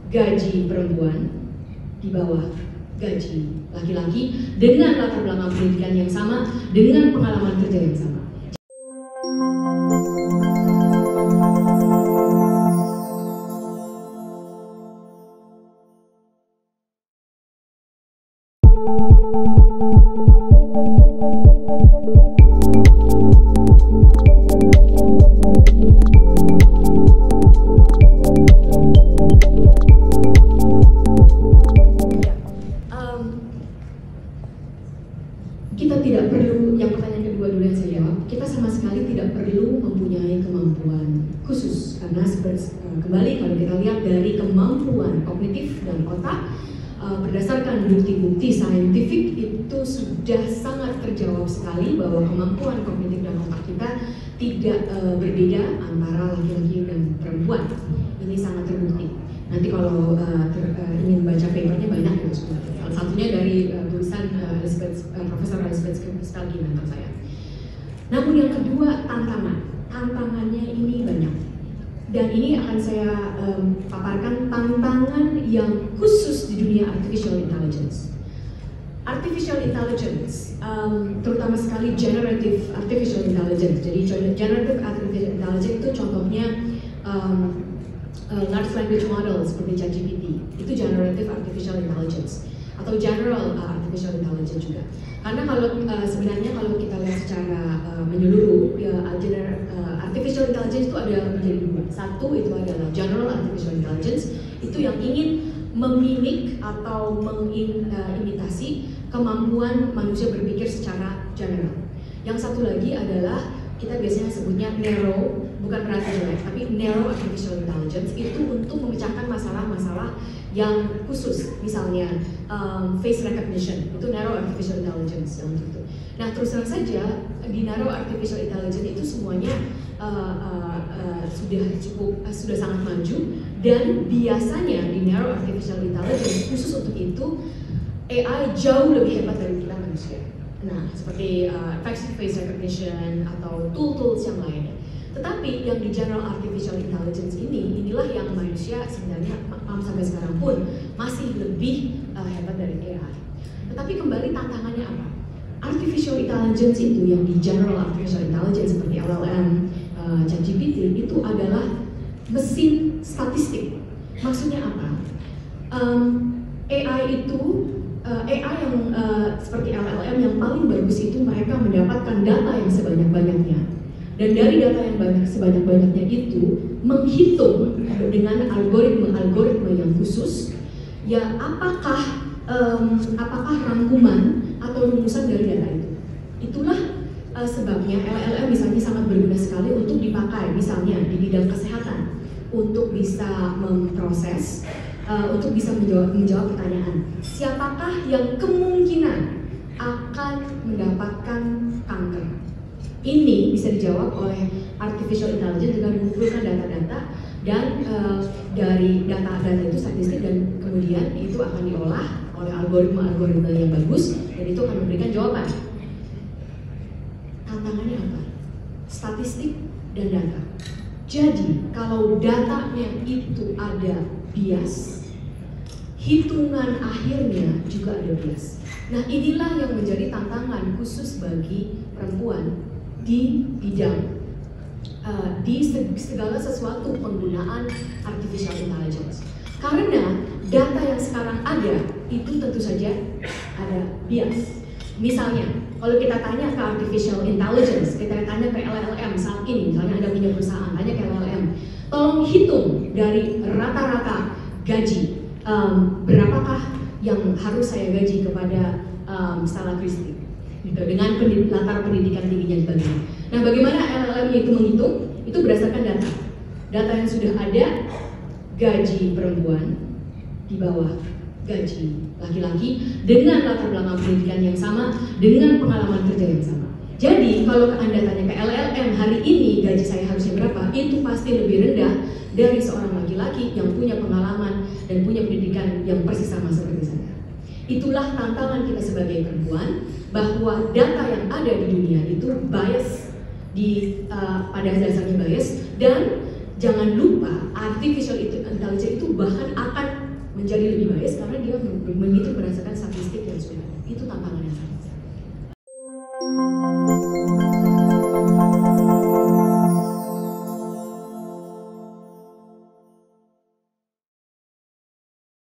gaji perempuan di bawah gaji laki-laki dengan latar belakang pendidikan yang sama, dengan pengalaman kerja yang sama. Kita tidak perlu, yang pertanyaan kedua dulu yang saya jawab, kita sama sekali tidak perlu mempunyai kemampuan khusus, karena kembali kalau kita lihat dari kemampuan kognitif dan otak, berdasarkan bukti-bukti saintifik itu sudah sangat terjawab sekali bahwa kemampuan kognitif dan otak kita tidak berbeda antara laki-laki dan perempuan. Ini sangat terbukti. Nanti kalau ingin baca papernya banyak ya, salah satunya dari tulisan Profesor Elizabeth Spelke mentor saya. Namun yang kedua, tantangannya ini banyak, dan ini akan saya paparkan tantangan yang khusus di dunia artificial intelligence. Artificial intelligence, terutama sekali generative artificial intelligence. Jadi generative artificial intelligence itu contohnya large language model seperti ChatGPT, itu generative artificial intelligence, atau general artificial intelligence juga. Karena kalau sebenarnya kalau kita lihat secara menyeluruh, ya, artificial intelligence itu ada menjadi dua. Satu itu adalah general artificial intelligence, itu yang ingin memimik atau mengimitasi kemampuan manusia berpikir secara general. Yang satu lagi adalah kita biasanya sebutnya narrow, bukan berarti jelek, tapi narrow artificial intelligence, itu untuk memecahkan masalah-masalah yang khusus, misalnya face recognition, itu narrow artificial intelligence yang itu. Nah, terus terang saja di narrow artificial intelligence itu semuanya sudah sangat maju, dan biasanya di narrow artificial intelligence khusus untuk itu AI jauh lebih hebat dari kita manusia. Nah, seperti face recognition atau tools yang lainnya. Tetapi yang di general artificial intelligence inilah yang manusia sebenarnya sampai sekarang pun masih lebih hebat dari AI. Tetapi kembali tantangannya apa? Artificial intelligence itu yang di general artificial intelligence seperti LLM, ChatGPT itu adalah mesin statistik. Maksudnya apa? AI yang seperti LLM yang paling bagus itu mereka mendapatkan data yang sebanyak-banyaknya, dan dari data yang sebanyak-banyaknya itu menghitung dengan algoritma yang khusus, ya apakah rangkuman atau rumusan dari data itu. Itulah sebabnya LLM misalnya sangat berguna sekali untuk dipakai misalnya di bidang kesehatan, untuk bisa memproses, untuk bisa menjawab pertanyaan siapakah yang kemungkinan akan mendapatkan kanker. Ini bisa dijawab oleh artificial intelligence dengan mengumpulkan data-data, dan dari data-data itu statistik, dan kemudian itu akan diolah oleh algoritma yang bagus, dan itu akan memberikan jawaban. Tantangannya apa? Statistik dan data. Jadi kalau datanya itu ada bias, hitungan akhirnya juga ada bias. Nah, inilah yang menjadi tantangan khusus bagi perempuan di bidang di segala sesuatu penggunaan artificial intelligence. Karena data yang sekarang ada itu tentu saja ada bias. Misalnya, kalau kita tanya ke artificial intelligence, kita tanya ke LLM saat ini, misalnya Anda punya perusahaan, tanya ke LLM, tolong hitung dari rata-rata gaji, berapakah yang harus saya gaji kepada Stella Christie, gitu, dengan latar pendidikan tingginya sebagainya. Nah, bagaimana LLM itu menghitung? Itu berdasarkan data yang sudah ada, gaji perempuan di bawah gaji laki-laki dengan latar belakang pendidikan yang sama, dengan pengalaman kerja yang sama. Jadi kalau Anda tanya ke LLM hari ini gaji saya harusnya berapa, itu pasti lebih rendah dari seorang laki-laki yang punya pengalaman dan punya pendidikan yang persis sama seperti saya. Itulah tantangan kita sebagai perempuan, bahwa data yang ada di dunia itu bias, pada dasarnya bias, dan Jangan lupa artificial intelligence itu bahkan akan menjadi lebih bias karena dia menghitung berdasarkan statistik yang sudah ada. Itu tantangan yang sangat